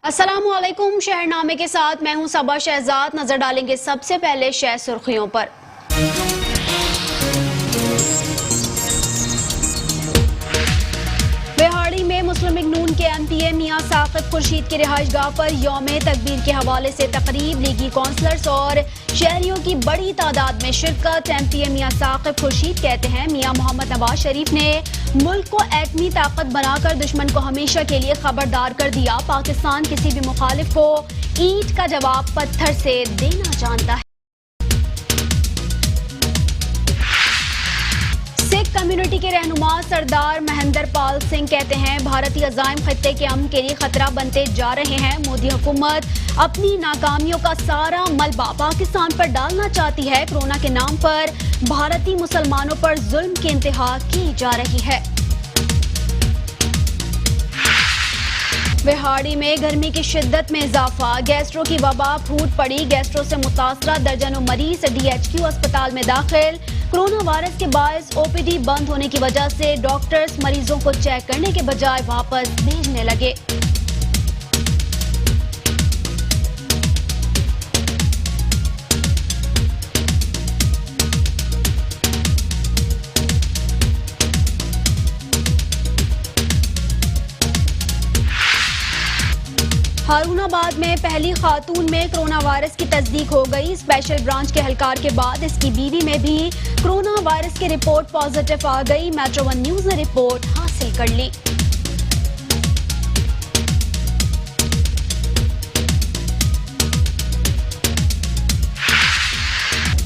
अस्सलामुअलैकुम। शहरनामे के साथ मैं हूं सबा शहजाद। नजर डालेंगे सबसे पहले शहर सुर्खियों पर। बिहाड़ी में मुस्लिम लीग नून के एमपीए मियां साकिब खुर्शीद की रिहाइशगाह पर यौम तकबीर के हवाले से तकरीब, लीगी कौंसलर्स और शहरियों की बड़ी तादाद में शिरकत। एमपीए मियां साकिब खुर्शीद कहते हैं मियां मोहम्मद नवाज शरीफ ने मुल्क को एटमी ताकत बनाकर दुश्मन को हमेशा के लिए खबरदार कर दिया। पाकिस्तान किसी भी मुखालिफ को ईंट का जवाब पत्थर से देना जानता है। सिख कम्युनिटी के रहनुमा सरदार महेंद्र पाल सिंह कहते हैं भारतीय अज़ाइम खत्ते के अमन के लिए खतरा बनते जा रहे हैं। मोदी हुकूमत अपनी नाकामियों का सारा मलबा पाकिस्तान पर डालना चाहती है। कोरोना के नाम पर भारतीय मुसलमानों पर जुल्म की इंतहा की जा रही है। बिहाड़ी में गर्मी की शिद्दत में इजाफा, गैस्ट्रो की वबा फूट पड़ी। गैस्ट्रो से मुतासरा दर्जनों मरीज डीएचक्यू अस्पताल में दाखिल। कोरोना वायरस के बायस ओपीडी बंद होने की वजह से डॉक्टर्स मरीजों को चेक करने के बजाय वापस भेजने लगे। हारूनाबाद में पहली खातून में कोरोना वायरस की तस्दीक हो गई। स्पेशल ब्रांच के एहलकार के बाद इसकी बीवी में भी कोरोना वायरस की रिपोर्ट पॉजिटिव आ गई। मेट्रो वन न्यूज ने रिपोर्ट हासिल कर ली।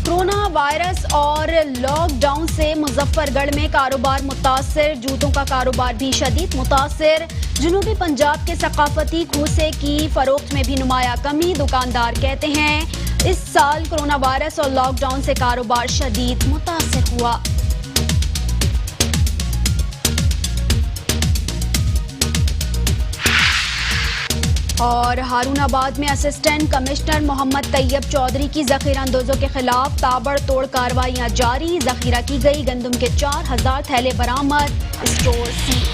कोरोना वायरस और लॉकडाउन से मुजफ्फरगढ़ में कारोबार मुतासिर, जूतों का कारोबार भी शदीद मुतासिर। जनूबी पंजाब के सकाफती खूसे की फरोख्त में भी नुमाया कमी। दुकानदार कहते हैं इस साल कोरोना वायरस और लॉकडाउन से कारोबार शदीद मुतासिर हुआ। और हारूनाबाद में असिस्टेंट कमिश्नर मोहम्मद तैयब चौधरी की जखीरा अंदोजों के खिलाफ ताबड़तोड़ कार्रवाइयां जारी। जखीरा की गई गंदम के 4000 थैले बरामद, स्टोर सील।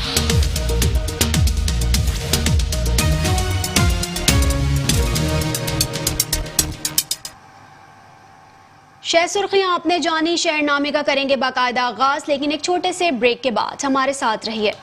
शहर सुर्खियां आपने जानी, शहरनामे का करेंगे बाकायदा आगाज, लेकिन एक छोटे से ब्रेक के बाद हमारे साथ रहिए।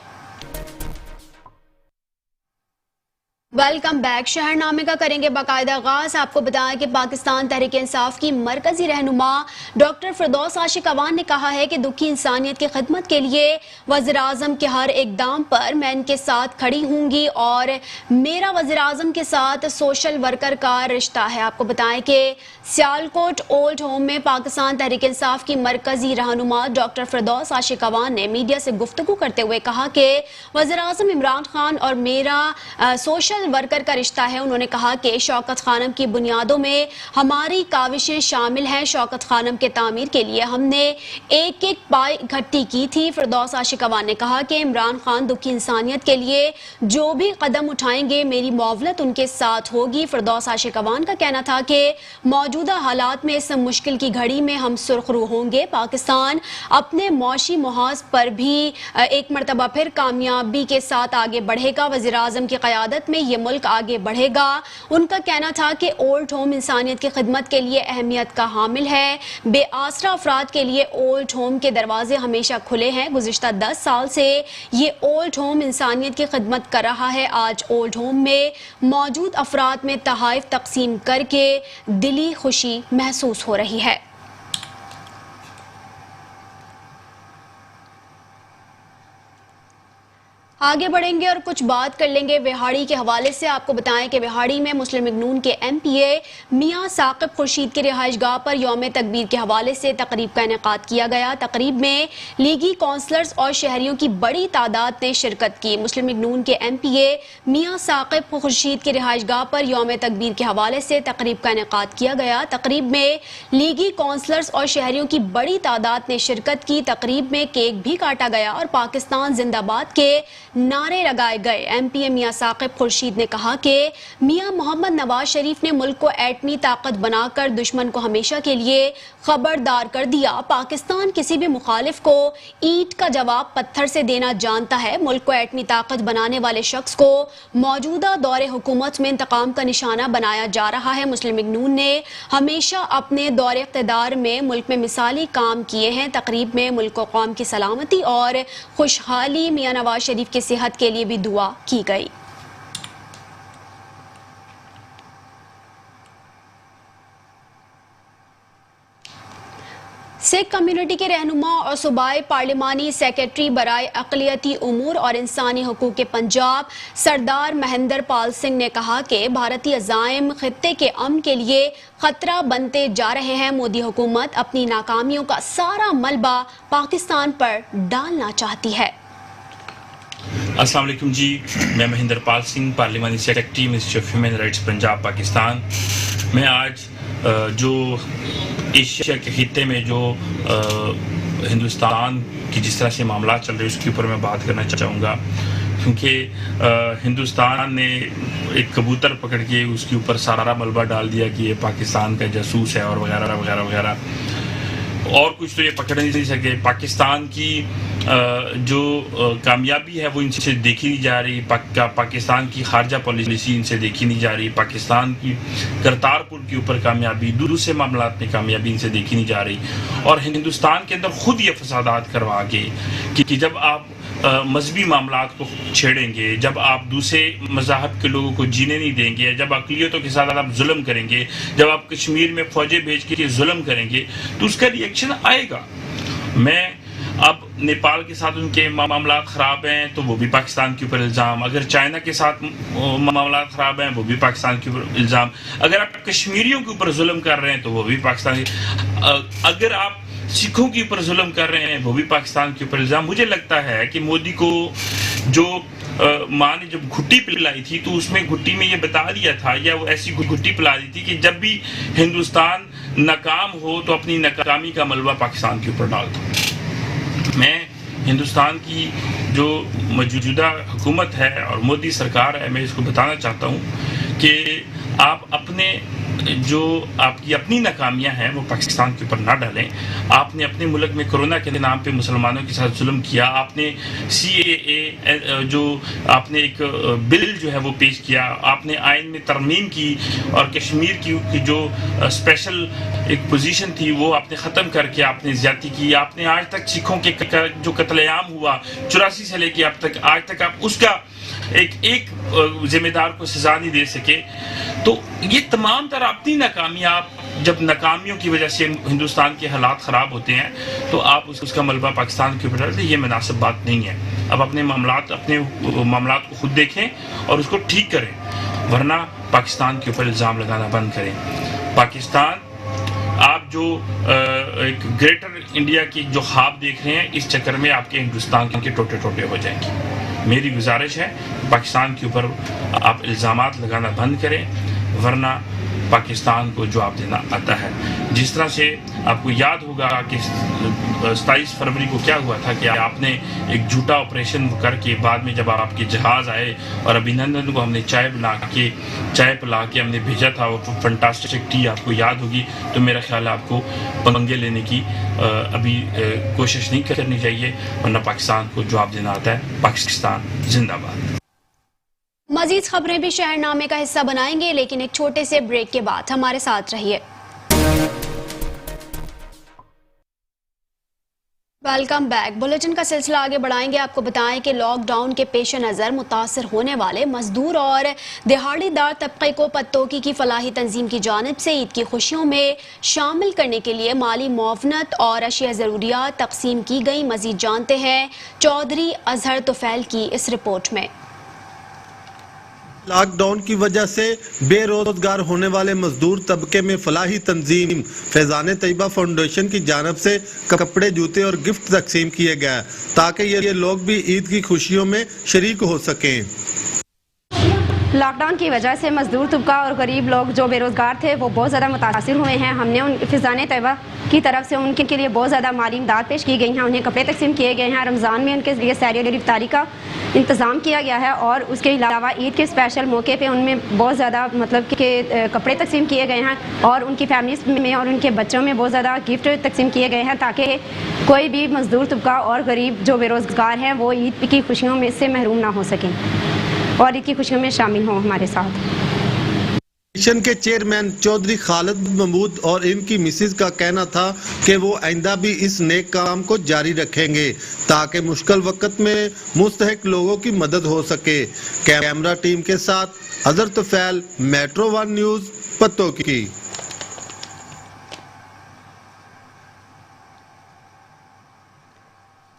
Welcome back. शहरनामे का करेंगे बाकायदा आगाज। आपको बताएं कि पाकिस्तान तहरीक इंसाफ की मरकजी रहनुमा डॉक्टर फिरदौस आशिक अवान ने कहा है कि दुखी इंसानियत की खिदमत के लिए वज़ीर आज़म के हर इक़दाम पर मैं इनके साथ खड़ी हूँगी और मेरा वज़ीर आज़म के साथ सोशल वर्कर का रिश्ता है। आपको बताएं कि सियालकोट ओल्ड होम में पाकिस्तान तहरीक इंसाफ की मरकजी रहनुमा डॉक्टर फिरदौस आशिक अवान ने मीडिया से गुफ्तगू करते हुए कहा कि वज़ीर आज़म इमरान खान और मेरा सोशल वर्कर का रिश्ता है। उन्होंने कहा कि शौकत खानम की बुनियादों में हमारी काविशें शामिल हैं। शौकत खानम के तामीर के लिए हमने एक एक पाई इकट्ठी की थी। फिरदौस आशिक अवान ने कहा कि इमरान खान दुखी इंसानियत के लिए जो भी कदम उठाएंगे मेरी मुआवलत उनके साथ होगी। फिरदौस आशिक अवान का कहना था कि मौजूदा हालात में इस मुश्किल की घड़ी में हम सुरखरू होंगे। पाकिस्तान अपने मौशी मुहाज पर भी एक मरतबा फिर कामयाबी के साथ आगे बढ़ेगा। वज़ीर आज़म की क़यादत में ये मुल्क आगे बढ़ेगा। उनका कहना था कि ओल्ड होम इंसानियत की खिदमत के लिए अहमियत का हामिल है। बेआसरा अफराद के लिए ओल्ड होम के दरवाजे हमेशा खुले हैं। गुज़िश्ता 10 साल से ये ओल्ड होम इंसानियत की खिदमत कर रहा है। आज ओल्ड होम में मौजूद अफराद में तहाइफ तकसीम करके दिली खुशी महसूस हो रही है। आगे बढ़ेंगे और कुछ बात कर लेंगे बिहाड़ी के हवाले से। आपको बताएं कि बिहाड़ी में मुस्लिम लीग नून के एमपीए मियां साकिब खुर्शीद की रिहाइशगाह पर यौम तकबीर के हवाले से तकरीब का इनेकाद किया गया। तकरीब में लीगी कौंसलर्स और शहरियों की बड़ी तादाद ने शिरकत की। मुस्लिम लीग नून के एमपीए मियां साकिब खुर्शीद की रिहाइशगाह पर यौम तकबीर के हवाले से तकरीब का इनेकाद किया गया। तकरीब में लीगी कौंसलर्स और शहरियों की बड़ी तादाद ने शिरकत की। तकरीब में केक भी काटा गया और पाकिस्तान जिंदाबाद के نعرے لگائے گئے۔ MP میاں ثاقب خورشید نے کہا کہ میاں محمد نواز شریف نے ملک کو ایٹمی طاقت بنا کر دشمن کو ہمیشہ کے لیے خبردار کر دیا۔ پاکستان کسی بھی مخالف کو اینٹ کا جواب پتھر سے دینا جانتا ہے۔ ملک کو ایٹمی طاقت بنانے والے شخص کو موجودہ دور حکومت میں انتقام کا نشانہ بنایا جا رہا ہے۔ مسلم لیگ نون نے ہمیشہ اپنے دور اقتدار میں ملک میں مثالی کام کیے ہیں۔ تقریب میں ملک و قوم کی سلامتی اور خوشحالی، میاں نواز شریف کی صحت کے لیے بھی دعا کی گئی۔ سکھ کمیونٹی کے رہنما اور صوبائی پارلیمانی سیکرٹری برائے اقلیتی امور اور انسانی حقوق کے پنجاب سردار مہندر پال سنگھ نے کہا کہ بھارتی عزائم خطے کے امن کے لیے خطرہ بنتے جا رہے ہیں۔ مودی حکومت اپنی ناکامیوں کا سارا ملبہ پاکستان پر ڈالنا چاہتی ہے۔ السلام علیکم جی، میں مہندر پال سنگھ، پارلیمانی secretary ministry of human rights Punjab Pakistan. میں آج جو ایشیا کے خطے میں جو ہندوستان کی جس طرح سے معاملات چل رہے ہیں اس کے اوپر میں بات کرنا چاہوں گا، کیونکہ ہندوستان نے ایک کبوتر پکڑ کے اس کے اوپر سارا ملبہ ڈال دیا کہ یہ پاکستان کا جاسوس ہے اور وغیرہ وغیرہ وغیرہ، اور کچھ تو یہ پکڑ نہیں سکے۔ پاکستان کی جو کامیابی ہے وہ ان سے دیکھی نہیں جا رہی، پاکستان کی خارجہ پالیسی ان سے دیکھی نہیں جا رہی، پاکستان کی کرتارپور کے اوپر کامیابی، دوسرے معاملات میں کامیابی ان سے دیکھی نہیں جا رہی، اور ہندوستان کے اندر خود یہ فسادات کروا کے کہ جب آپ مذہبی معاملات کو چھیڑیں گے، جب آپ دوسرے مذاہب کے لوگوں کو جینے نہیں دیں گے، جب اقلیتوں کے ساتھ آپ ظلم کریں گے، جب آپ کشمیر میں فوجیں بھیج کے ظلم کریں گے تو اس کا ری ایکشن آئے گا۔ میں اب نیپال کے ساتھ ان کے معاملات خراب ہیں تو وہ بھی پاکستان کے اوپر الزام، اگر چائنا کے ساتھ معاملات خراب ہیں وہ بھی پاکستان کے اوپر الزام، اگر آپ کشمیریوں کے اوپر ظلم کر رہے ہیں تو وہ بھی پاکستان، اگر آپ سکھوں کے اوپر ظلم کر رہے ہیں وہ بھی پاکستان کے اوپر الزام۔ مجھے لگتا ہے کہ مودی کو جو ماں نے جب گھٹی پلائی تھی تو اس میں گھٹی میں یہ بتا دیا تھا، یا وہ ایسی گھٹی پلا دی تھی کہ جب بھی ہندوستان ناکام ہو تو اپنی ناکامی کا ملبہ پاکستان کے اوپر ڈال دو۔ میں ہندوستان کی جو موجودہ حکومت ہے اور مودی سرکار ہے، میں اس کو بتانا چاہتا ہوں کہ آپ اپنے جو آپ کی اپنی ناکامیاں ہیں وہ پاکستان کے اوپر نہ ڈالیں۔ آپ نے اپنے ملک میں کرونا کے نام پہ مسلمانوں کے ساتھ ظلم کیا، آپ نے CAA جو آپ نے ایک بل جو ہے وہ پیش کیا، آپ نے آئین میں ترمیم کی اور کشمیر کی جو اسپیشل ایک پوزیشن تھی وہ آپ نے ختم کر کے آپ نے زیادتی کی، آپ نے آج تک سکھوں کے جو قتل عام ہوا 84 سے لے کے اب تک آج تک آپ اس کا ایک ذمہ دار کو سزا نہیں دے سکے۔ تو یہ تمام تر اپنی ناکامیاں، جب ناکامیوں کی وجہ سے ہندوستان کے حالات خراب ہوتے ہیں تو آپ اس کا ملبہ پاکستان کے اوپر ڈالتے ہیں، یہ مناسب بات نہیں ہے۔ اب اپنے معاملات کو خود دیکھیں اور اس کو ٹھیک کریں، ورنہ پاکستان کے اوپر الزام لگانا بند کریں۔ پاکستان آپ جو ایک گریٹر انڈیا کی جو خواب دیکھ رہے ہیں، اس چکر میں آپ کے ہندوستان کے ٹوٹے ٹوٹے ہو جائیں گے۔ میری گزارش ہے پاکستان کے اوپر آپ الزامات لگانا بند کریں، ورنہ پاکستان کو جواب دینا آتا ہے۔ جس طرح سے آپ کو یاد ہوگا کہ 27 فروری کو کیا ہوا تھا کہ آپ نے ایک جھوٹا آپریشن کر کے بعد میں جب آپ کے جہاز آئے اور ابھینندن کو ہم نے چائے پلا کے ہم نے بھیجا تھا، وہ فنٹاسٹک ٹی آپ کو یاد ہوگی، تو میرا خیال ہے آپ کو پنگے لینے کی ابھی کوشش نہیں کرنی چاہیے، ورنہ پاکستان کو جواب دینا آتا ہے۔ پاکستان زندہ باد۔ مزید خبریں بھی شہر نامے کا حصہ بنائیں گے، لیکن ایک چھوٹے سے بریک کے بعد ہمارے ساتھ رہیے۔ Welcome back. بلیٹن کا سلسلہ آگے بڑھائیں گے۔ آپ کو بتائیں کہ لاک ڈاؤن کے پیش نظر متاثر ہونے والے مزدور اور دہاڑی دار طبقے کو پتوکی کی فلاحی تنظیم کی جانب سے عید کی خوشیوں میں شامل کرنے کے لیے مالی معاونت اور اشیاء ضروریات تقسیم کی گئی۔ مزید جانتے ہیں چودھری اظہر طفیل کی اس رپورٹ میں۔ لاک ڈاؤن کی وجہ سے بے روزگار ہونے والے مزدور طبقے میں فلاحی تنظیم فیضان طیبہ فاؤنڈیشن کی جانب سے کپڑے، جوتے اور گفٹ تقسیم کیے گئے تاکہ یہ لوگ بھی عید کی خوشیوں میں شریک ہو سکیں۔ لاک ڈاؤن کی وجہ سے مزدور طبقہ اور غریب لوگ جو بے روزگار تھے وہ بہت زیادہ متاثر ہوئے ہیں. ہم نے ان فیضان طیبہ کی طرف سے ان کے لیے بہت زیادہ مالی امداد پیش کی گئی ہیں. انہیں کپڑے تقسیم کیے گئے ہیں. رمضان میں ان کے لیے سحری اور افطاری کا انتظام کیا گیا ہے, اور اس کے علاوہ عید کے اسپیشل موقع پہ ان میں بہت زیادہ مطلب کہ کپڑے تقسیم کیے گئے ہیں, اور ان کی فیملیز میں اور ان کے بچوں میں بہت زیادہ گفٹ تقسیم کیے گئے ہیں تاکہ کوئی بھی مزدور طبقہ اور غریب جو بے روزگار ہیں وہ عید کی خوشیوں میں سے محروم نہ ہو سکیں اور عید کی خوشیوں میں شامل ہوں ہمارے ساتھ. مشن کے چیئرمین چودھری خالد محمود اور ان کی مسز کا کہنا تھا کہ وہ آئندہ بھی اس نیک کام کو جاری رکھیں گے تاکہ مشکل وقت میں مستحق لوگوں کی مدد ہو سکے. کیمرہ ٹیم کے ساتھ اظہر طفیل, میٹرو ون نیوز, پتوکی.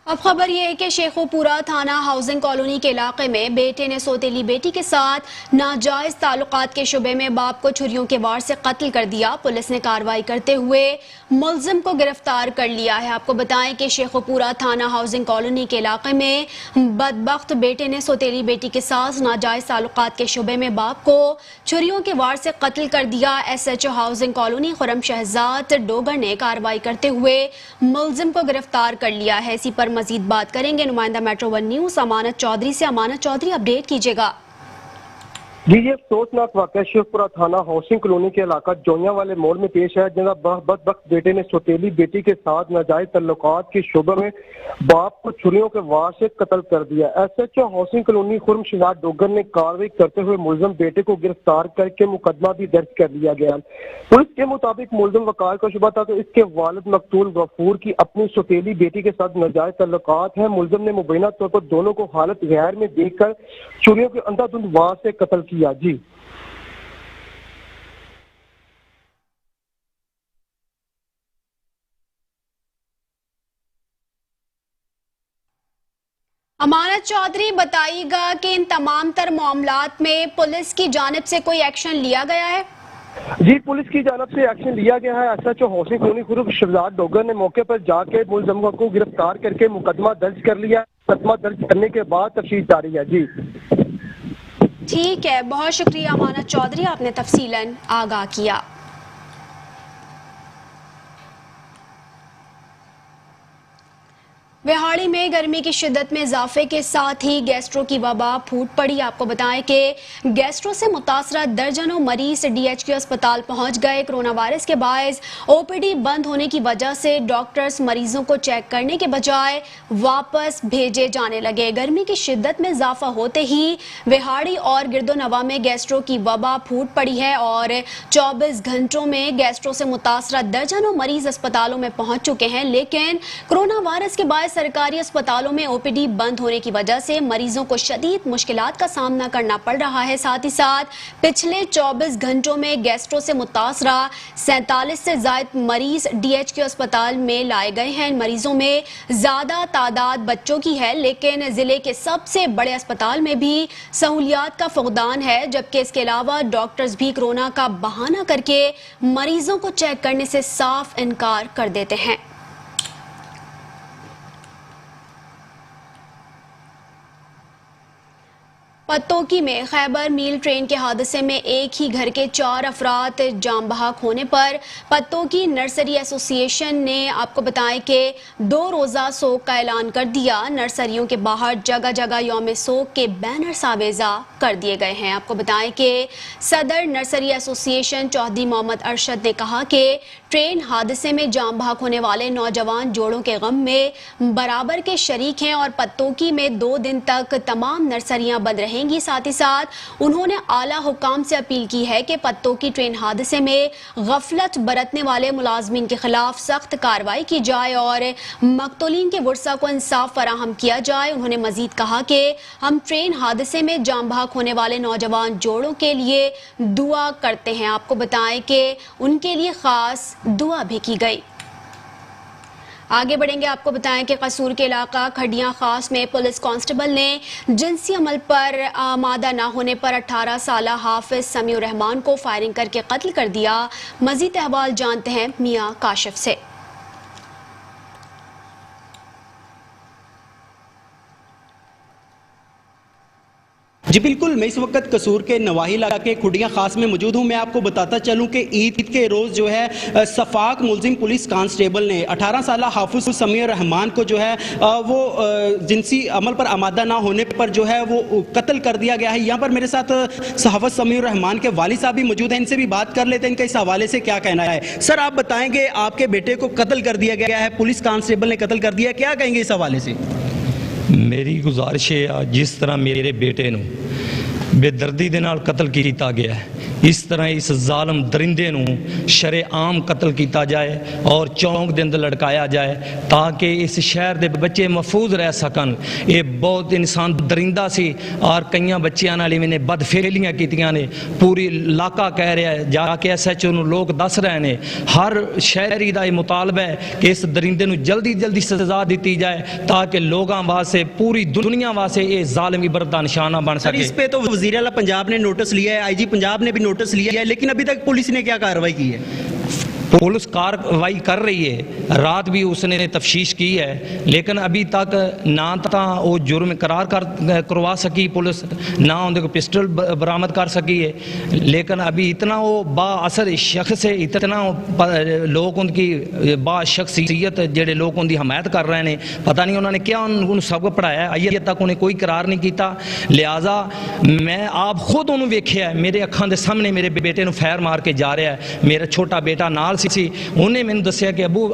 اب خبر یہ ہے کہ شیخو پورہ تھانہ ہاؤسنگ کالونی کے علاقے میں بیٹے نے سوتیلی بیٹی کے ساتھ ناجائز تعلقات کے شبے میں باپ کو چھریوں کے وار سے قتل کر دیا. پولیس نے کارروائی کرتے ہوئے ملزم کو گرفتار کر لیا ہے. آپ کو بتائیں کہ شیخو پورہ تھانہ ہاؤسنگ کالونی کے علاقے میں بدبخت بیٹے نے سوتیلی بیٹی کے ساتھ ناجائز تعلقات کے شبے میں باپ کو چھریوں کے وار سے قتل کر دیا. S H O housing colony Khurram Shahzad Dogar نے کارروائی کرتے ہوئے ملزم کو گرفتار کر لیا ہے. اسی پر مزید بات کریں گے نمائندہ میٹرو ون نیوز امانت چودھری سے. امانت چودھری, اپڈیٹ کیجیے گا. جی, یہ افسوسناک واقعہ شیخ پورہ تھانہ ہاؤسنگ کالونی کے علاقہ جونیاں والے موڑ میں پیش ہے, جہاں بدبخت بیٹے نے سوتیلی بیٹی کے ساتھ ناجائز تعلقات کے شعبے میں باپ کو چھریوں کے وار سے قتل کر دیا. S H O housing colony Khurram Shahzad Dogar نے کارروائی کرتے ہوئے ملزم بیٹے کو گرفتار کر کے مقدمہ بھی درج کر لیا گیا. پولیس کے مطابق ملزم وقار کا شبہ تھا کہ اس کے والد مقتول غفور کی اپنی سوتیلی بیٹی کے ساتھ ناجائز تعلقات ہیں. ملزم نے مبینہ طور پر دونوں کو حالت غیر میں دیکھ کر چھریوں کے اندھا دھند وار سے قتل کیا. جی, امانت چودھری, بتائیے گا کہ ان تمام تر معاملات میں پولیس کی جانب سے کوئی ایکشن لیا گیا ہے؟ جی, پولیس کی جانب سے ایکشن لیا گیا ہے. S H O housing colony Khurram Shahzad Dogar نے موقع پر جا کے ملزموں کو گرفتار کر کے مقدمہ درج کر لیا. مقدمہ درج کرنے کے بعد تفتیش جاری ہے. جی, ٹھیک ہے, بہت شکریہ امانت چودھری, آپ نے تفصیلاً آگاہ کیا. وہاڑی میں گرمی کی شدت میں اضافے کے ساتھ ہی گیسٹرو کی وبا پھوٹ پڑی. آپ کو بتائیں کہ گیسٹرو سے متاثرہ درجنوں مریض ڈی ایچ کیو اسپتال پہنچ گئے. کرونا وائرس کے باعث او پی ڈی بند ہونے کی وجہ سے ڈاکٹرز مریضوں کو چیک کرنے کے بجائے واپس بھیجے جانے لگے. گرمی کی شدت میں اضافہ ہوتے ہی وہاڑی اور گرد و نواح میں گیسٹرو کی وبا پھوٹ پڑی ہے اور 24 گھنٹوں میں گیسٹرو سے متاثرہ درجنوں مریض اسپتالوں میں پہنچ چکے ہیں. لیکن کرونا وائرس کے باعث سرکاری اسپتالوں میں او پی ڈی بند ہونے کی وجہ سے مریضوں کو شدید مشکلات کا سامنا کرنا پڑ رہا ہے. ساتھ ہی ساتھ پچھلے 24 گھنٹوں میں گیسٹرو سے متاثرہ 47 سے زائد مریض ڈی ایچ کیو اسپتال میں لائے گئے ہیں. ان مریضوں میں زیادہ تعداد بچوں کی ہے, لیکن ضلع کے سب سے بڑے اسپتال میں بھی سہولیات کا فقدان ہے, جبکہ اس کے علاوہ ڈاکٹرز بھی کرونا کا بہانہ کر کے مریضوں کو چیک کرنے سے صاف انکار کر دیتے ہیں. پتوکی میں خیبر میل ٹرین کے حادثے میں ایک ہی گھر کے 4 افراد جاں بحق ہونے پر پتوکی نرسری ایسوسی ایشن نے آپ کو بتائیں کہ 2 روزہ سوگ کا اعلان کر دیا. نرسریوں کے باہر جگہ جگہ یوم سوگ کے بینرز آویزاں کر دیے گئے ہیں. آپ کو بتائیں کہ صدر نرسری ایسوسی ایشن چودھری محمد ارشد نے کہا کہ ٹرین حادثے میں جاں بحق ہونے والے نوجوان جوڑوں کے غم میں برابر کے شریک ہیں اور پتوکی میں 2 دن تک تمام نرسریاں بند رہیں گی. ساتھ ہی ساتھ انہوں نے اعلیٰ حکام سے اپیل کی ہے کہ پتوکی ٹرین حادثے میں غفلت برتنے والے ملازمین کے خلاف سخت کارروائی کی جائے اور مقتولین کے ورثاء کو انصاف فراہم کیا جائے. انہوں نے مزید کہا کہ ہم ٹرین حادثے میں جاں بحق ہونے والے نوجوان جوڑوں کے لیے دعا کرتے ہیں. آپ کو بتائیں کہ ان کے لیے خاص دعا بھی کی گئی. آگے بڑھیں گے, آپ کو بتائیں کہ قصور کے علاقہ کھڈیاں خاص میں پولیس کانسٹیبل نے جنسی عمل پر آمادہ نہ ہونے پر 18 سالہ حافظ سمیع الرحمان کو فائرنگ کر کے قتل کر دیا. مزید احوال جانتے ہیں میاں کاشف سے. جی بالکل، میں اس وقت قصور کے نواحی علاقے کھڈیاں خاص میں موجود ہوں۔ میں آپ کو بتاتا چلوں کہ عید کے روز جو ہے صفاق ملزم پولیس کانسٹیبل نے 18 سالہ حافظ سمیع الرحمان کو جو ہے وہ جنسی عمل پر آمادہ نہ ہونے پر جو ہے وہ قتل کر دیا گیا ہے۔ یہاں پر میرے ساتھ حافظ سمیع الرحمان کے والد صاحب بھی موجود ہیں، ان سے بھی بات کر لیتے ہیں ان کا اس حوالے سے کیا کہنا ہے۔ سر آپ بتائیں گے، آپ کے بیٹے کو قتل کر دیا گیا ہے، پولیس کانسٹیبل نے قتل کر دیا، کیا کہیں گے اس حوالے سے؟ میری گزارش ہے جس طرح میرے بیٹے نو بے دردی دے نال قتل کیتا گیا ہے، اس طرح اس ظالم درندے نو شرع عام قتل کیتا جائے اور چونک دے اندر لڑکایا جائے تاکہ اس شہر دے بچے محفوظ رہ سکن۔ یہ بہت انسان درندہ سی اور کئیاں بچیاں نال میں نے بد فعلیاں کیتیاں نے، پوری علاقہ کہہ رہا ہے، جا کے ایس ایچ او نو لوگ دس رہے ہیں، ہر شہری دا یہ مطالبہ ہے کہ اس درندے نو جلدی جلدی سزا دیتی جائے تاکہ لوگاں واسطے پوری دنیا واسطے یہ ظالم عبرت دا نشانہ بن سکے۔ اس پہ تو وزیر اعلیٰ پنجاب نے نوٹس لیا ہے، آئی جی پنجاب نے بھی نوٹس لیا ہے، لیکن ابھی تک پولیس نے کیا کارروائی کی ہے؟ پولیس کارروائی کر رہی ہے، رات بھی اس نے تفتیش کی ہے، لیکن ابھی تک نہ وہ جرم قرار کروا سکی پولیس، نہ ان کو پسٹل برآمد کر سکی ہے، لیکن ابھی اتنا وہ با اثر شخص ہے، اتنا لوگ ان کی با شخصیت جڑے لوگ ان کی حمایت کر رہے ہیں، پتہ نہیں انہوں نے کیا ان سبق پڑھایا ہے، آئیے تک انہیں کوئی قرار نہیں کیتا۔ لہٰذا میں آپ خود انہوں ویکھیا ہے، میرے اکھاں دے سامنے میرے بیٹے نو فیر مار کے جا رہا ہے، میرا چھوٹا بیٹا نال سی، انہیں میں نے دسیا کہ ابو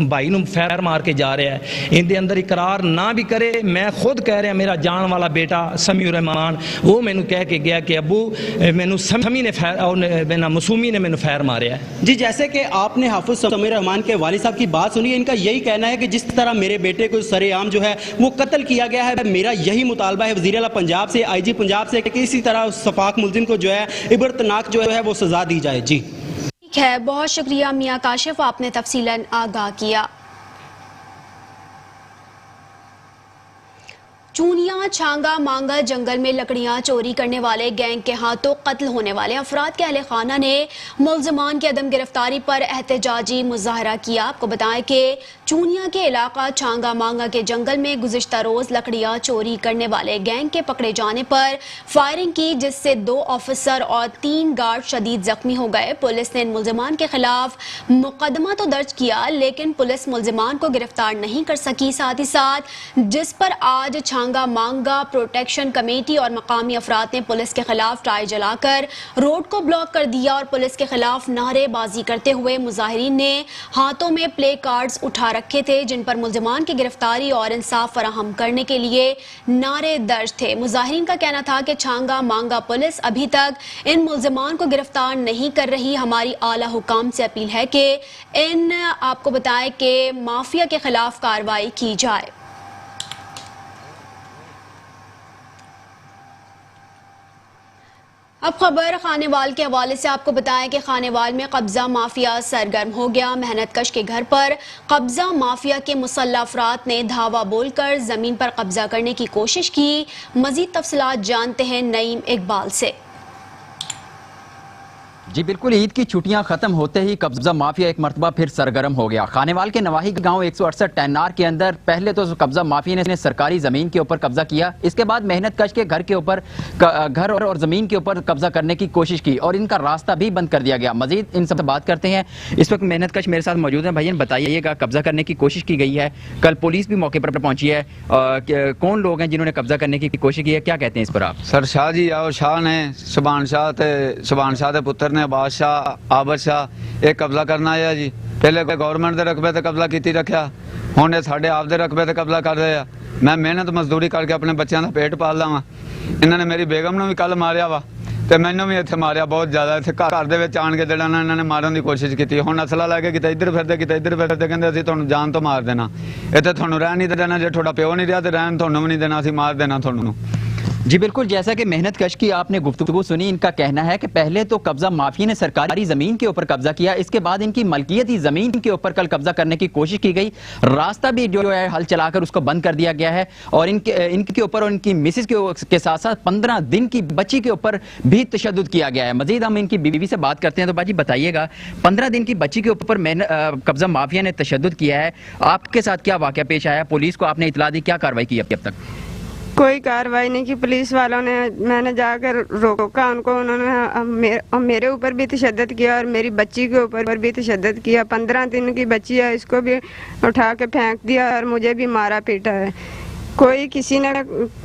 بھائی نو فیر مار کے جا رہا ہے، ان دے اندر اقرار نہ بھی کرے، میں خود کہہ رہا میرا جان والا بیٹا سمیع الرحمان وہ میں نے کہہ کے گیا کہ ابو میں نے سمی نے مسومی نے میں نے فیر ماریا ہے۔ جی جیسے کہ آپ نے حافظ سمیع الرحمان کے والد صاحب کی بات سنی ہے، ان کا یہی کہنا ہے کہ جس طرح میرے بیٹے کو سرِ عام جو ہے وہ قتل کیا گیا ہے، میرا یہی مطالبہ ہے وزیر اعلیٰ پنجاب سے، آئی جی پنجاب سے، کہ اسی طرح صفاق ملزم کو جو ہے عبرتناک جو ہے وہ سزا دی جائے۔ جی ٹھیک ہے، بہت شکریہ میاں کاشف، آپ نے تفصیلاً آگاہ کیا۔ چونیاں چھانگا مانگا جنگل میں لکڑیاں چوری کرنے والے گینگ کے ہاتھوں قتل ہونے والے افراد کے اہل خانہ نے ملزمان کی عدم گرفتاری پر احتجاجی مظاہرہ کیا۔ آپ کو بتائیں کہ چونیاں کے علاقہ چھانگا مانگا کے جنگل میں گزشتہ روز لکڑیاں چوری کرنے والے گینگ کے پکڑے جانے پر فائرنگ کی، جس سے 2 آفیسر اور 3 گارڈ شدید زخمی ہو گئے۔ پولیس نے ان ملزمان کے خلاف مقدمہ تو درج کیا، لیکن پولیس ملزمان کو گرفتار نہیں کر سکی۔ ساتھ ہی ساتھ جس پر آج چھانگا مانگا پروٹیکشن کمیٹی اور مقامی افراد نے پولیس کے خلاف ٹائر جلا کر روڈ کو بلاک کر دیا اور پولیس کے خلاف نعرے بازی کرتے ہوئے مظاہرین نے ہاتھوں میں پلے کارڈز اٹھا رکھے تھے، جن پر ملزمان کی گرفتاری اور انصاف فراہم کرنے کے لیے نعرے درج تھے۔ مظاہرین کا کہنا تھا کہ چھانگا مانگا پولیس ابھی تک ان ملزمان کو گرفتار نہیں کر رہی، ہماری اعلیٰ حکام سے اپیل ہے کہ آپ کو بتائیں کہ مافیا کے خلاف کارروائی کی جائے۔ اب خبر خانیوال کے حوالے سے آپ کو بتائیں کہ خانیوال میں قبضہ مافیا سرگرم ہو گیا۔ محنت کش کے گھر پر قبضہ مافیا کے مسلح افراد نے دھاوا بول کر زمین پر قبضہ کرنے کی کوشش کی۔ مزید تفصیلات جانتے ہیں نعیم اقبال سے۔ جی بالکل، عید کی چھٹیاں ختم ہوتے ہی قبضہ مافیا ایک مرتبہ پھر سرگرم ہو گیا۔ خانیوال کے نواحی گاؤں 168 ٹینار کے اندر پہلے تو قبضہ مافیا نے سرکاری زمین کے اوپر قبضہ کیا، اس کے بعد محنت کش کے گھر اور زمین کے اوپر قبضہ کرنے کی کوشش کی اور ان کا راستہ بھی بند کر دیا گیا۔ مزید ان سب سے بات کرتے ہیں، اس وقت محنت کش میرے ساتھ موجود ہیں۔ بھائی بتائیے گا، قبضہ کرنے کی کوشش کی گئی ہے، کل پولیس بھی موقع پر پہنچی ہے، کون لوگ ہیں جنہوں نے قبضہ کرنے کی کوشش کی ہے، کیا کہتے ہیں اس پر آپ؟ سر شاہ جی اور شاہ نے سبحان شاہ دے پتر نے عباس شاہ عابد شاہ ایک قبضہ کرنا ہے جی۔ پہلے گورنمنٹ دے رقبے تے قبضہ کیتی رکھیا، ہن یہ ساڈے آپ دے رقبے تے قبضہ کر رہے ہیں۔ میں محنت مزدوری کر کے اپنے بچیاں دا پیٹ پال لاں، انہوں نے میری بیگم نو بھی کل ماریا وا تے مینوں بھی اتنے ماریا بہت زیادہ، اتنے گھر دے وچ آن کے جڑا انہوں نے مارن دی کوشش کی۔ ہن اسلحہ لے کے کتے ادھر پھردے کہندے اسی تھانوں جان تو مار دینا، اتنے تھانوں رہن نہیں دینا، جے تھوڑا پیو نہیں رہا تے رہن تھانوں بھی نہیں دینا، اسی مار دینا تھانوں۔ جی بالکل، جیسا کہ محنت کش کی آپ نے گفتگو سنی، ان کا کہنا ہے کہ پہلے تو قبضہ مافیا نے سرکاری زمین کے اوپر قبضہ کیا، اس کے بعد ان کی ملکیتی زمین کے اوپر کل قبضہ کرنے کی کوشش کی گئی، راستہ بھی جو ہے ہل چلا کر اس کو بند کر دیا گیا ہے اور ان کے اوپر اور ان کی مسز کے ساتھ ساتھ 15 دن کی بچی کے اوپر بھی تشدد کیا گیا ہے۔ مزید ہم ان کی بیوی سے بات کرتے ہیں، تو باجی بتائیے گا، 15 دن کی بچی کے اوپر قبضہ مافیا نے تشدد کیا ہے، آپ کے ساتھ کیا واقعہ پیش آیا؟ پولیس کو آپ نے اطلاع دی، کیا کارروائی کی اب تک؟ कोई कार्रवाई नहीं की पुलिस वालों ने। मैंने जाकर रोका उनको, उन्होंने मेरे ऊपर भी तशद्दुद किया और मेरी बच्ची के ऊपर भी तशद्दुद किया। 15 दिन की बच्ची है, इसको भी उठा के फेंक दिया और मुझे भी मारा पीटा है। कोई किसी ने,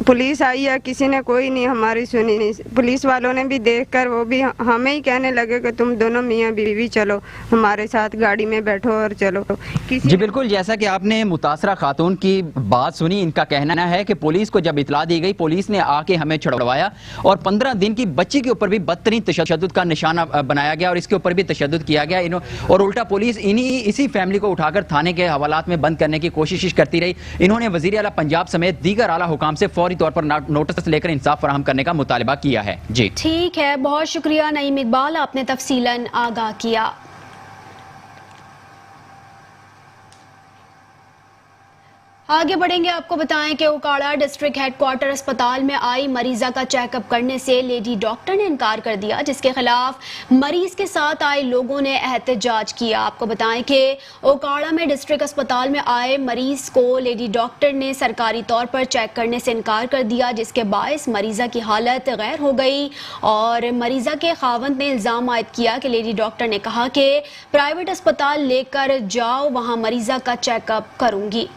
पुलिस आई है, किसी ने कोई नहीं हमारी सुनी नहीं। पुलिस वालों ने भी देखकर वो भी हमें ही कहने लगे कि तुम दोनों मियाँ बीवी चलो हमारे साथ, गाड़ी में बैठो और चलो। जी बिल्कुल, जैसा कि आपने मुतासरा खातून की बात सुनी, इनका कहना है कि पुलिस को जब इतला दी गई, पुलिस ने आके हमें छुड़वाया और 15 दिन की बच्ची के ऊपर भी बदतरीन तशद्दुद का निशाना बनाया गया और इसके ऊपर भी तशद्दुद किया गया। और उल्टा पुलिस इसी फैमिली को उठाकर थाने के हवालात में बंद करने की कोशिश करती रही। इन्होंने वज़ीर आला पंजाब समेत दीगर आला हुकाम से फौरी तौर पर नोटिस लेकर इंसाफ फराहम करने का मुतालिबा किया है। जी ठीक है, बहुत शुक्रिया नईम इकबाल, आपने तफसीलन आगाह किया। आगे बढ़ेंगे, आपको बताएं कि उकाड़ा डिस्ट्रिक्ट हेडक्वार्टर अस्पताल में आई मरीजा का चेकअप करने से लेडी डॉक्टर ने इनकार कर दिया, जिसके खिलाफ मरीज के साथ आए लोगों ने एहतजाज किया। आपको बताएं कि उकाड़ा में डिस्ट्रिक्ट अस्पताल में आए मरीज को लेडी डॉक्टर ने सरकारी तौर पर चेक करने से इनकार कर दिया, जिसके बायस मरीजा की हालत गैर हो गई और मरीजा के खावंद ने इल्ज़ाम आयद किया कि लेडी डॉक्टर ने कहा कि प्राइवेट अस्पताल लेकर जाओ, वहाँ मरीजा का चेकअप करूँगी।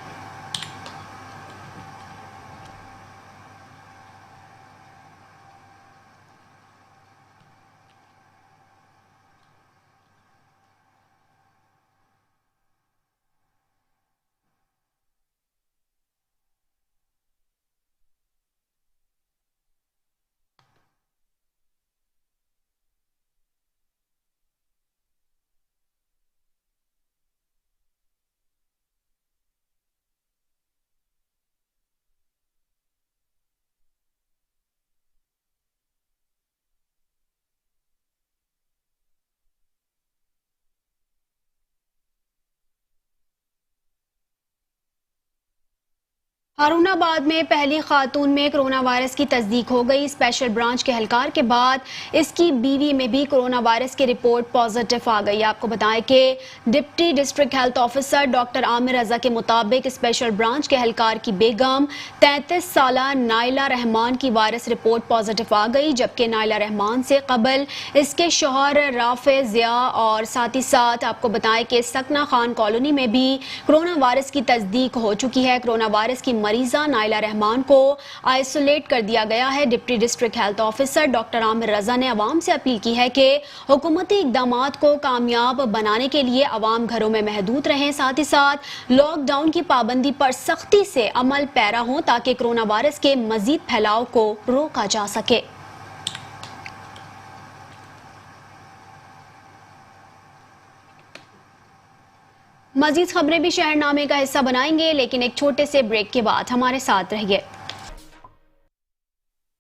हारूनाबाद में पहली खातून में कोरोना वायरस की तस्दीक हो गई। स्पेशल ब्रांच के एहलकार के बाद इसकी बीवी में भी कोरोना वायरस की रिपोर्ट पॉजिटिव आ गई। आपको बताएं कि deputy district health officer doctor Aamir Raza के मुताबिक स्पेशल ब्रांच के एहलकार की बेगम 33 साला नाइला रहमान की वायरस रिपोर्ट पॉजिटिव आ गई, जबकि नाइला रहमान से कबल इसके शौहर राफे ज़िया और साथ ही साथ आपको बताएं कि सकना खान कॉलोनी में भी कोरोना वायरस की तस्दीक हो चुकी है। कोरोना वायरस की मरीजा नाइला रहमान को आइसोलेट कर दिया गया है। Deputy district health officer doctor Aamir Raza ने अवाम से अपील की है कि हुकूमती इक़दामात को कामयाब बनाने के लिए अवाम घरों में महदूद रहें, साथ ही साथ लॉकडाउन की पाबंदी पर सख्ती से अमल पैरा हों ताकि कोरोना वायरस के मजीद फैलाव को रोका जा सके। मजीद खबरें भी शहरनामे का हिस्सा बनाएंगे, लेकिन एक छोटे से ब्रेक के बाद हमारे साथ रहिए।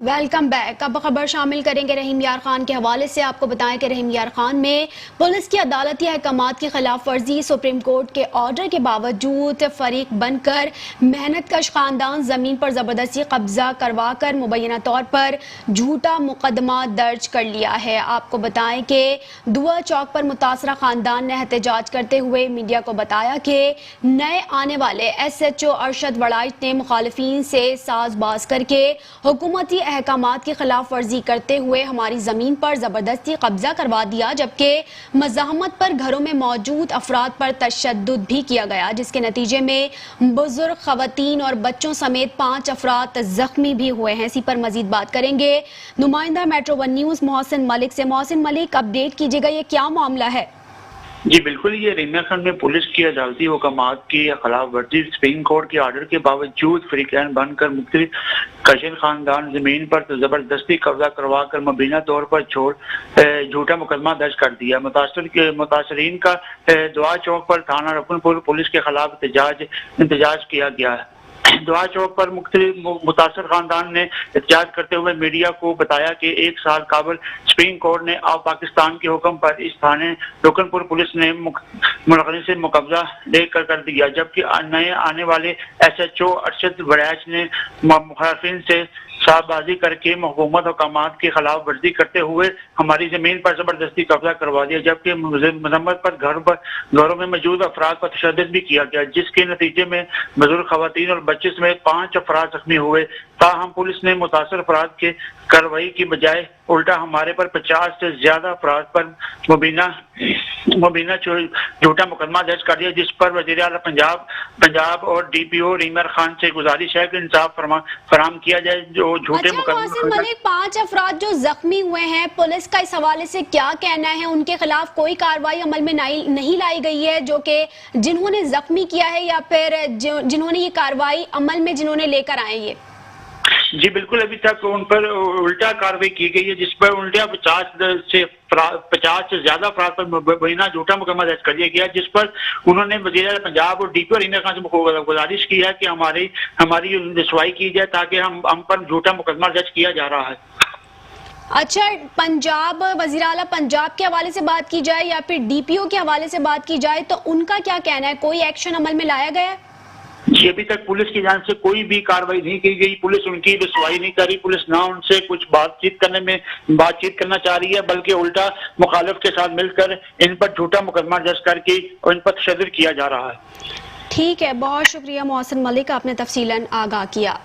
Welcome back. अब खबर शामिल करेंगे रहीम यार खान के हवाले से। आपको बताएं कि रहीम यार खान में पुलिस की अदालती अहकामात की खिलाफ वर्जी, सुप्रीम कोर्ट के ऑर्डर के बावजूद फरीक बनकर मेहनत कश खानदान जमीन पर जबरदस्ती कब्जा करवा कर मुबैना तौर पर झूठा मुकदमा दर्ज कर लिया है। आपको बताएं कि दुआ चौक पर मुतासरा खानदान ने एहतजाज करते हुए मीडिया को बताया कि नए आने वाले SHO अरशद वड़ाइच ने मुखालिफिन से साजबाज करके हुकूमती अहकामात की खिलाफ वर्जी करते हुए हमारी जमीन पर जबरदस्ती कब्जा करवा दिया, जबकि मज़ाहमत पर घरों में मौजूद अफराद पर तशद्दुद भी किया गया, जिसके नतीजे में बुजुर्ग, खवातीन और बच्चों समेत 5 अफराद जख्मी भी हुए हैं। इसी पर मजीद बात करेंगे नुमाइंदा मेट्रो 1 न्यूज मोहसिन मलिक से। मोहसिन मलिक, अपडेट कीजिएगा, ये क्या मामला है? जी बिल्कुल, ये रहीम यार खान में पुलिस की अदालती हुकूमत की खिलाफ वर्जी, सुप्रीम कोर्ट के ऑर्डर के बावजूद फरीकैन बनकर मुख्तलिफ कशिन खानदान जमीन पर जबरदस्ती कब्जा करवा कर मुबीना तौर पर झूठा मुकदमा दर्ज कर दिया। मुतासरीन का दुआ चौक पर थाना रकुनपुर पुलिस के खिलाफ एहतजाज किया गया है। दुआ चौक पर मुतासर खानदान ने एहतजाज करते हुए मीडिया को बताया कि 1 साल काबल सुप्रीम कोर्ट ने अब पाकिस्तान के हुक्म पर इस थाने रुकनपुर पुलिस ने मुलकनी से मुकब्जा लेकर कर दिया, जबकि नए आने वाले SHO अरशद वड़ाइच ने मुखालिफिन से साहबाजी करके हुकूमत हुकामात की खिलाफ वर्जी करते हुए हमारी जमीन पर जबरदस्ती कब्जा करवा दिया, जबकि मजम्मत पर घरों में मौजूद अफराद पर तशद्दुद भी किया गया, जिसके नतीजे में बुजुर्ग, खवातीन और बच्चे समेत 5 अफराद जख्मी हुए। ताहम पुलिस ने मुतासर अफराद के कार्रवाई की बजाय उल्टा हमारे पर 50 से ज्यादा अफराद पर मुबीना झूठा मुकदमा दर्ज कर दिया, जिस पर वज़ीर आला पंजाब और DPO रीमर खान से गुजारिश है कि इंसाफ फराहम किया जाए। जो झूठे मोहसिन मलिक, 5 अफराद जो जख्मी हुए हैं, पुलिस का इस हवाले से क्या कहना है? उनके खिलाफ कोई कार्रवाई अमल में नहीं लाई गई है जो कि जिन्होंने जख्मी किया है, या फिर जिन्होंने ये कार्रवाई अमल में जिन्होंने लेकर आए? ये जी बिल्कुल, अभी तक उन पर उल्टा कार्रवाई की गई है, जिस पर उल्टा 50 से ज्यादा अफराद पर मुबीना झूठा मुकदमा दर्ज कर दिया गया, जिस पर उन्होंने वज़ीर आला पंजाब और DPO रीमर खान से गुजारिश की है कि हमारी रसवाई की जाए, ताकि हम पर झूठा मुकदमा दर्ज किया जा रहा है। अच्छा, पंजाब वज़ीर आला पंजाब के हवाले से बात की जाए या फिर DPO के हवाले से बात की जाए, तो उनका क्या कहना है? कोई एक्शन अमल में लाया गया है? जी अभी तक पुलिस की जान से कोई भी कार्रवाई नहीं की गई, पुलिस उनकी रसवाई नहीं कर रही, पुलिस ना उनसे कुछ बातचीत करना चाह रही है, बल्कि उल्टा मुखालिफ के साथ मिलकर इन पर झूठा मुकदमा दर्ज करके इन पर तशद्दुद किया जा रहा है। ठीक है, बहुत शुक्रिया मोहसिन मलिक, आपने तफसीलन आगाह किया।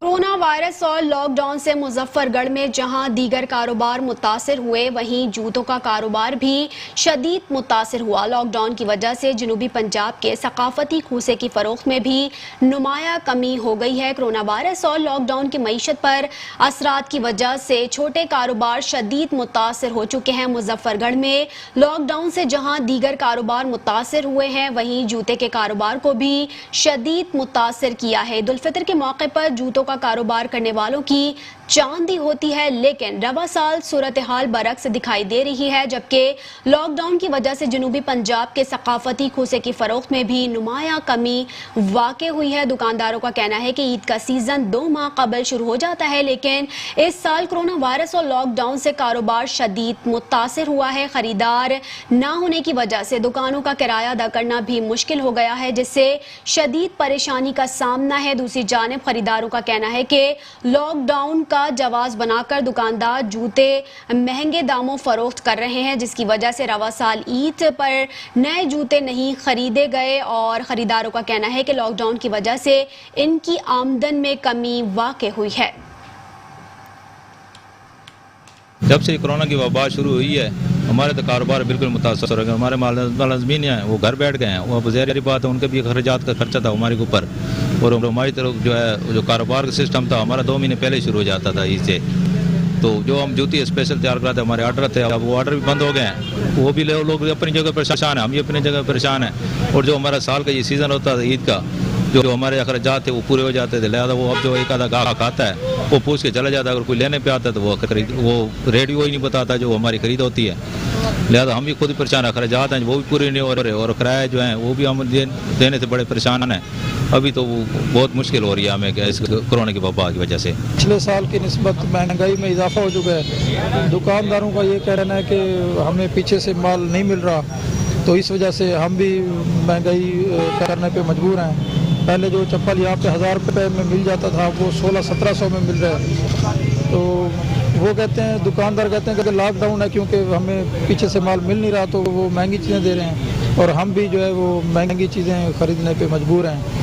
कोरोना वायरस और लॉकडाउन से मुजफ्फरगढ़ में जहां दीगर कारोबार मुतासिर हुए, वहीं जूतों का कारोबार भी शदीद मुतासिर हुआ। लॉकडाउन की वजह से जनूबी पंजाब के सकाफती खूसे की फरोख्त में भी नुमाया कमी हो गई है। कोरोना वायरस और लॉकडाउन की मईशत पर असरात की वजह से छोटे कारोबार शदीद मुतासिर हो चुके हैं। मुजफ्फरगढ़ में लॉकडाउन से जहां दीगर कारोबार मुतासिर हुए हैं, वहीं जूते के कारोबार को भी शदीद मुतासिर किया है। ईद उल फितर के मौके पर जूतों का कारोबार करने वालों की चांदी होती है, लेकिन रवा साल सूरत हाल बरक्स दिखाई दे रही है, जबकि लॉकडाउन की वजह से जनूबी पंजाब के सकाफती खूसे की फरोख्त में भी नुमाया कमी वाक़ हुई है। दुकानदारों का कहना है कि ईद का सीजन 2 माह कबल शुरू हो जाता है, लेकिन इस साल कोरोना वायरस और लॉकडाउन से कारोबार शदीद मुतासिर हुआ है। खरीदार ना होने की वजह से दुकानों का किराया अदा करना भी मुश्किल हो गया है, जिससे शदीद परेशानी का सामना है। दूसरी जानिब खरीदारों का कहना है कि लॉकडाउन का जवाज बनाकर दुकानदार जूते महंगे दामों फरोख्त कर रहे हैं, जिसकी वजह से रवा साल ईद पर नए जूते नहीं खरीदे गए, और खरीदारों का कहना है कि लॉकडाउन की वजह से इनकी आमदन में कमी वाक़ हुई है। जब से कोरोना की वबा शुरू हुई है, हमारे तो कारोबार बिल्कुल मुतासर हो गया। हमारे मुलाजमीन हैं वो घर बैठ गए हैं, वो अब ज़ाहिर बात है उनके भी खर्चात का खर्चा था हमारे ऊपर, और हमारी तरफ जो है जो कारोबार का सिस्टम था हमारा 2 महीने पहले शुरू हो जाता था इससे। तो जो हम जूती स्पेशल तैयार कराते हमारे ऑर्डर थे, अब वो ऑर्डर भी बंद हो गए हैं। वो भी लोग अपनी जगह परेशान हैं, हम भी अपनी जगह परेशान हैं। और जो हमारा साल का ये सीज़न होता था ईद का, जो हमारे अखराजात थे वो पूरे हो जाते थे, लिहाजा वो अब जो एक आधा गाहक आता है वो पूछ के चला जाता है। अगर कोई लेने पे आता है तो वो रेट ही नहीं बताता जो हमारी खरीद होती है, लिहाजा हम भी खुद परेशान। अखराजात हैं वो भी पूरे नहीं हो रहे, और किराए जो हैं वो भी हम देने से बड़े परेशान हैं। अभी तो वो बहुत मुश्किल हो रही है हमें इस कोरोना की वबा की वजह से। पिछले साल की निस्बत महंगाई में इजाफा हो चुका है। दुकानदारों का ये कहना है कि हमें पीछे से माल नहीं मिल रहा, तो इस वजह से हम भी महंगाई करने पे मजबूर हैं। पहले जो चप्पल यहाँ पे 1000 रुपये में मिल जाता था, वो 1600-1700 में मिल रहा है। तो वो कहते हैं, दुकानदार कहते हैं कि लॉकडाउन है, क्योंकि हमें पीछे से माल मिल नहीं रहा, तो वो महंगी चीज़ें दे रहे हैं, और हम भी जो है वो महंगी चीज़ें खरीदने पे मजबूर हैं।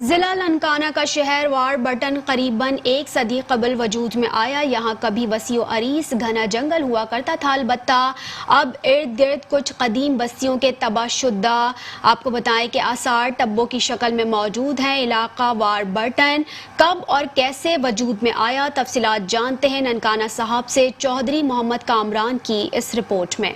जिला ननकाना का शहर वार बटन करीबन 1 सदी कबल वजूद में आया। यहाँ कभी वसीओ अरीस घना जंगल हुआ करता था, अलबत्ता अब इर्द गिर्द कुछ कदीम बस्तियों के तबाशुदा आपको बताएं कि आसार टब्बों की शक्ल में मौजूद हैं। इलाका वार बटन कब और कैसे वजूद में आया, तफसीलात जानते हैं ननकाना साहब से चौधरी मोहम्मद कामरान की इस रिपोर्ट में।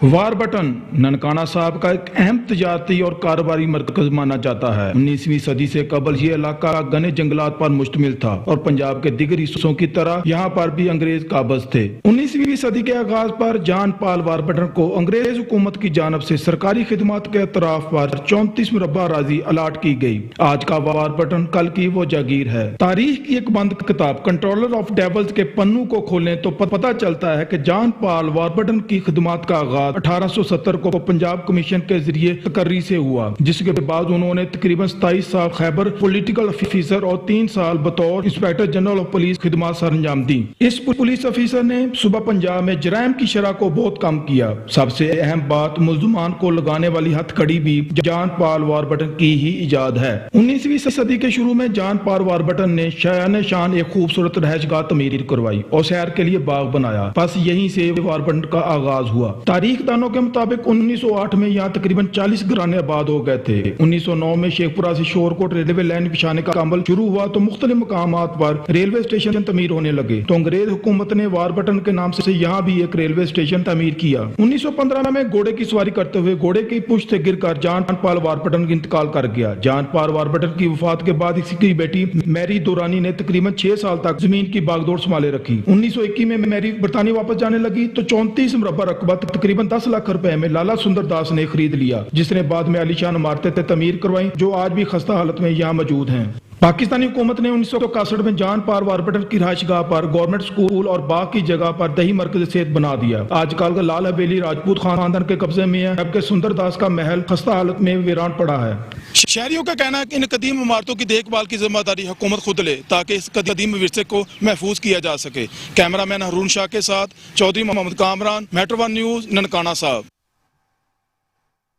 वारबटन ननकाना साहब का एक अहम तजारती और कारोबारी मरकज माना जाता है। 19वीं सदी से कबल ये इलाका घने जंगलात पर मुश्तमिल था और पंजाब के दिगर हिस्सों की तरह यहाँ पर भी अंग्रेज काबज थे। 19वीं सदी के आगाज पर जॉन पॉल वारबटन को अंग्रेज हुकूमत की जानब से सरकारी खिदमत के अतराफ पर 34 मुरब्बा राजी अलाट की गई। आज का वारबटन कल की वो जागीर है। तारीख की एक बंद किताब कंट्रोलर ऑफ डेवल्स के पन्नों को खोलें तो पता चलता है कि जॉन पॉल वारबटन की खिदमत का आगाज 1870 को पंजाब कमीशन के जरिए तकर्री से हुआ, जिसके बाद उन्होंने तकरीबन 27 साल खैबर पॉलिटिकल ऑफिसर और 3 साल बतौर इंस्पेक्टर जनरल ऑफ पुलिस खिदमत सर अंजाम दी। इस पुलिस ऑफिसर ने सुबह पंजाब में जराइम की शरह को बहुत कम किया। सबसे अहम बात, मुल्ज़मान को लगाने वाली हथकड़ी भी जॉन पॉल वारबटन की ही इजाद है। 19वीं सदी के शुरू में जॉन पॉल वारबटन ने शायान शान एक खूबसूरत रहशगाह तमीर करवाई और सैर के लिए बाग बनाया। बस यहीं से वारबटन का आगाज हुआ। तारीख दानों के मुताबिक 1908 में यहाँ तकरीबन 40 घराने आबाद हो गए थे। 1909 में शेखपुरा से शोरकोट रेलवे लाइन बिछाने का अमल शुरू हुआ तो मुख्तलिफ मकामात पर रेलवे स्टेशन तमीर होने लगे, तो अंग्रेज हुकूमत ने वारबटन के नाम से यहाँ भी एक रेलवे स्टेशन तमीर किया। 1915 में घोड़े की सवारी करते हुए घोड़े की पुश्त से गिरकर जॉन पॉल वारबटन की इंतकाल कर गया। जॉन पॉल वारबटन की वफात के बाद इसकी बेटी मैरी दुरानी ने तकरीबन 6 साल तक जमीन की बागडोर संभाले रखी। 1921 में मैरी बरतानिया वापस जाने लगी तो 34 मुरब्बा रकबा तकरीबन 10 लाख रुपए में लाला सुंदर दास ने खरीद लिया, जिसने बाद में आलीशान इमारतें तमीर करवाई जो आज भी खस्ता हालत में यहाँ मौजूद हैं। पाकिस्तानी हुकूमत ने 1961 में जॉन पॉल वारबटन की रिहाइशगाह पर गवर्नमेंट स्कूल और बाग की जगह पर दही मरकज सेहत बना दिया। आजकल का लाल हवेली राजपूत खानदान के कब्जे में है, जबकि सुंदर दास का महल खस्ता हालत में वीरान पड़ा है। शहरियों का कहना है कि इन कदीम इमारतों की देखभाल की जिम्मेदारी हुकूमत खुद ले, ताकि इस कदीम विरसे को महफूज किया जा सके। कैमरामैन हरून शाह के साथ चौधरी मोहम्मद कामरान, मेट्रो 1 न्यूज, ननकाना साहब।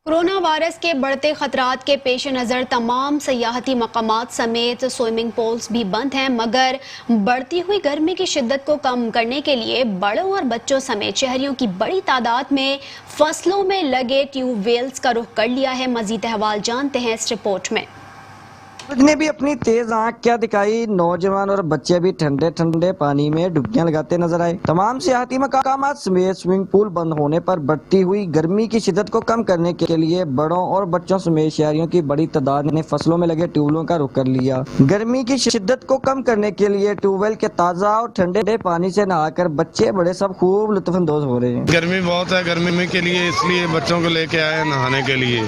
कोरोना वायरस के बढ़ते खतरात के पेश नज़र तमाम सयाहती मकामात समेत स्विमिंग पूल्स भी बंद हैं, मगर बढ़ती हुई गर्मी की शिद्दत को कम करने के लिए बड़ों और बच्चों समेत शहरियों की बड़ी तादाद में फसलों में लगे ट्यूबवेल्स का रुख कर लिया है। मजीद अहवाल जानते हैं इस रिपोर्ट में। ने भी अपनी तेज आंख क्या दिखाई, नौजवान और बच्चे भी ठंडे ठंडे पानी में डुबकियां लगाते नजर आए। तमाम सियाहती मकामात समेत स्विमिंग पूल बंद होने पर बढ़ती हुई गर्मी की शिद्दत को कम करने के लिए बड़ों और बच्चों समेत शहरियों की बड़ी तादाद ने फसलों में लगे ट्यूबवेलों का रुख कर लिया। गर्मी की शिद्दत को कम करने के लिए ट्यूबवेल के ताज़ा और ठंडे पानी से नहाकर बच्चे बड़े सब खूब लुत्फानंदोज हो रहे हैं। गर्मी बहुत है, गर्मी के लिए इसलिए बच्चों को लेके आए हैं नहाने के लिए।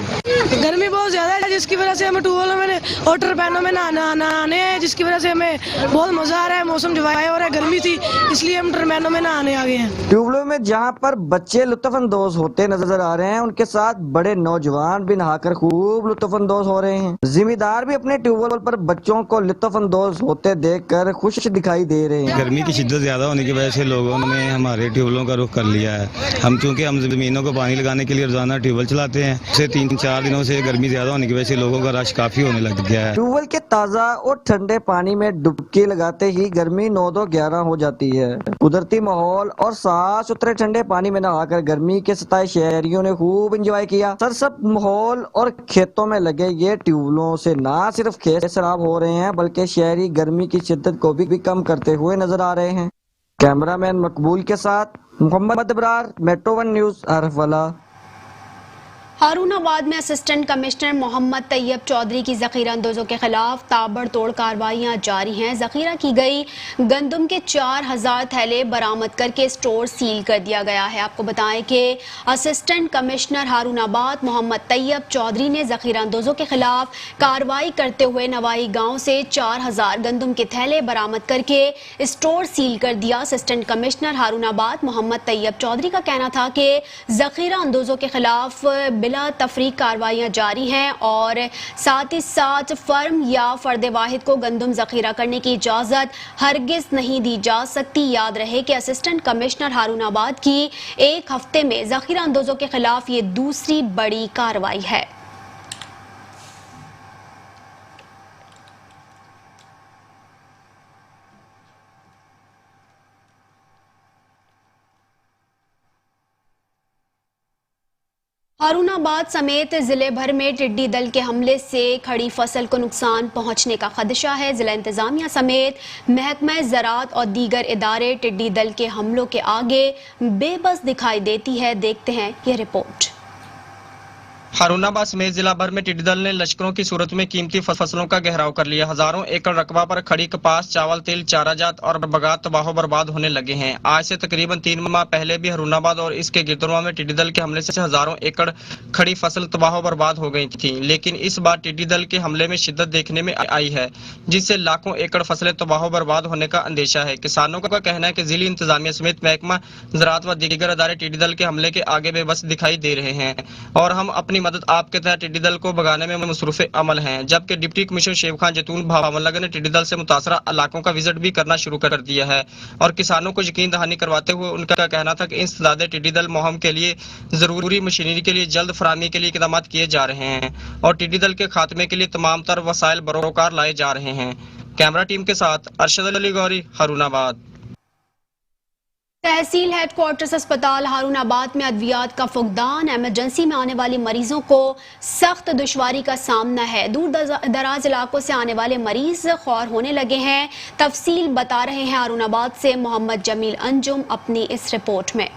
गर्मी बहुत ज्यादा है, जिसकी वजह से हमें ट्यूबवेलों में और टरबैनों में नहाने हैं, जिसकी वजह से हमें बहुत मजा आ रहा है। मौसम जो है और गर्मी थी, इसलिए हम टरबैनों में नहाने आ गए हैं। ट्यूबवेलों में जहां पर बच्चे लुत्फानंदोज होते नजर आ रहे हैं, उनके साथ बड़े नौजवान भी नहाकर खूब लुत्फानंदोज हो रहे हैं। जिम्मेदार भी अपने ट्यूबवेल पर बच्चों को लुत्फानंदोज होते देखकर खुश दिखाई दे रहे हैं। गर्मी की शिद्दत ज्यादा होने की वजह से लोगों ने हमारे ट्यूबवेलों का रुख कर लिया है। हम चूंकि हम जमीनों को पानी लगाने के लिए रोजाना ट्यूबवेल चलाते हैं, से 3-4 दिनों से गर्मी ज्यादा होने की वजह से लोगों का रश काफी होने लग गया है। ट्यूबवेल के ताज़ा और ठंडे पानी में डुबकी लगाते ही गर्मी 9-11 हो जाती है। कुदरती माहौल और साफ सुथरे ठंडे पानी में नहाकर गर्मी के सताए शहरियों ने खूब एंजॉय किया। सरसब्ज माहौल और खेतों में लगे ये ट्यूबवेलों से ना सिर्फ खेत खराब हो रहे हैं, बल्कि शहरी गर्मी की शिद्दत को भी कम करते हुए नजर आ रहे हैं। कैमरामैन मकबूल के साथ मोहम्मद अबरार, मेट्रो 1 न्यूज, अरफवाला। हारूनाबाद में असिस्टेंट कमिश्नर मोहम्मद तैयब चौधरी की जखीरा अंदोजों के खिलाफ ताबड़तोड़ कार्रवाइयां जारी हैं। जखीरा की गई गंदम के 4000 थैले बरामद करके स्टोर सील कर दिया गया है। आपको बताएं कि असिस्टेंट कमिश्नर हारूनाबाद मोहम्मद तैयब चौधरी ने जखीरा अंदोजों के खिलाफ कार्रवाई करते हुए नवाई गांव से 4000 गंदम के थैले बरामद करके स्टोर सील कर दिया। असिस्टेंट कमिश्नर हारूनाबाद मोहम्मद तैयब चौधरी का कहना था कि जखीरा अंदोजों के खिलाफ बिला तफरीक कार्रवाइयां जारी हैं और साथ ही साथ फर्म या फर्द वाहिद को गंदम जखीरा करने की इजाजत हरगिज नहीं दी जा सकती। याद रहे कि असिस्टेंट कमिश्नर हारूनाबाद की एक हफ्ते में जखीरा अंदोजों के खिलाफ ये दूसरी बड़ी कार्रवाई है। हारूनाबाद समेत जिले भर में टिड्डी दल के हमले से खड़ी फसल को नुकसान पहुंचने का खदशा है। जिला इंतजामिया समेत महकमा ज़राअत और दीगर इदारे टिड्डी दल के हमलों के आगे बेबस दिखाई देती है। देखते हैं ये रिपोर्ट। हारूनाबाद समेत जिला भर में टिड्डी दल ने लश्करों की सूरत में कीमती फसलों का घेराव कर लिया। हजारों एकड़ रकबा पर खड़ी कपास, चावल, तेल, चारा जात और बगात तबाह बर्बाद होने लगे हैं। आज से तकरीबन 3 माह पहले भी हारूनाबाद और इसके गिरदुरमा में टिड्डी दल के हमले से हजारों एकड़ खड़ी फसल तबाह बर्बाद हो गई थी, लेकिन इस बार टिड्डी दल के हमले में शिद्दत देखने में आई है, जिससे लाखों एकड़ फसलें तबाह बर्बाद होने का अंदेशा है। किसानों का कहना है कि जिला इंतजामिया समेत महकमा ज़राअत व दीगर अदारे टिड्डी दल के हमले के आगे बेबस दिखाई दे रहे हैं और हम अपनी मदद आपके तहत टिड्डी दल को भगाने में मसरूफ अमल हैं। जबकि डिप्टी कमिश्नर शेब खान जैतून भावलगर ने टिड्डी दल से मुतासरा इलाकों का विजिट भी करना शुरू कर दिया है और किसानों को यकीन दहानी करवाते हुए उनका कहना था कि इंसदादे टिड्डी दल मुहिम के लिए जरूरी मशीनरी के लिए जल्द फराहमी के लिए इकदाम किए जा रहे हैं और टिड्डी दल के खात्मे के लिए तमाम तर वसाइल बरोकार लाए जा रहे हैं। कैमरा टीम के साथ अरशद अली गौरी, हारूनाबाद। तहसील हेडक्वार्टर्स अस्पताल हारूनाबाद में अद्वियात का फुकदान। एमरजेंसी में आने वाले मरीजों को सख्त दुश्वारी का सामना है। दूर दराज इलाकों से आने वाले मरीज ख्वार होने लगे हैं। तफसील बता रहे हैं हारूनाबाद से मोहम्मद जमील अंजुम अपनी इस रिपोर्ट में।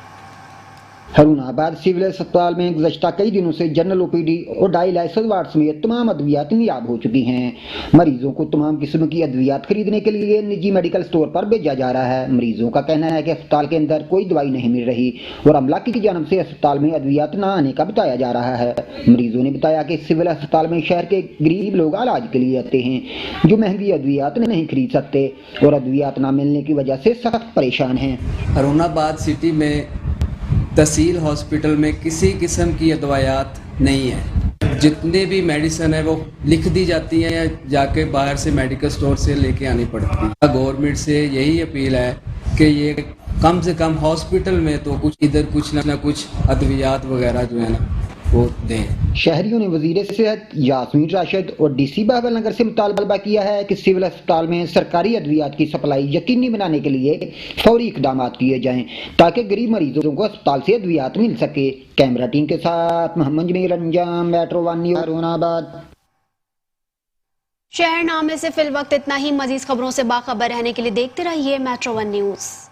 हारूनाबाद सिविल अस्पताल में गुज़श्ता कई दिनों से जनरल ओपीडी और डायलिसिस वार्ड समेत तमाम अद्वियात नियाब हो चुकी हैं। मरीजों को तमाम किस्म की अद्वियात खरीदने के लिए निजी मेडिकल स्टोर पर भेजा जा रहा है। मरीजों का कहना है कि अस्पताल के अंदर कोई दवाई नहीं मिल रही और अमला की जानब से अस्पताल में अद्वियात न आने का बताया जा रहा है। मरीजों ने बताया कि सिविल अस्पताल में शहर के गरीब लोग इलाज के लिए आते हैं जो महंगी अद्वियात नहीं खरीद सकते और अद्वियात न मिलने की वजह से सख्त परेशान हैं। हारूनाबाद सिटी में तहसील हॉस्पिटल में किसी किस्म की दवाइयात नहीं है। जितने भी मेडिसिन है वो लिख दी जाती हैं या जाके बाहर से मेडिकल स्टोर से लेके आनी पड़ती है। गवर्नमेंट से यही अपील है कि ये कम से कम हॉस्पिटल में तो कुछ ना कुछ अद्वियात वगैरह जो है ना वो दें। शहरियों ने वजीर सेहत यास्मीन राशिद और डीसी बहावलनगर से मुतालबा किया है कि सिविल अस्पताल में सरकारी अद्वियात की सप्लाई यकीनी बनाने के लिए फौरी इकदाम किए जाएं ताकि गरीब मरीजों को अस्पताल से अद्वियात मिल सके। कैमरा टीम के साथ मोहम्मद जमील अंजाम, मेट्रो वन न्यूज़, हारूनाबाद। शहरनामे से फिल वक्त इतना ही। मजीद खबरों से बाखबर रहने के लिए देखते रहिए मेट्रो वन न्यूज़।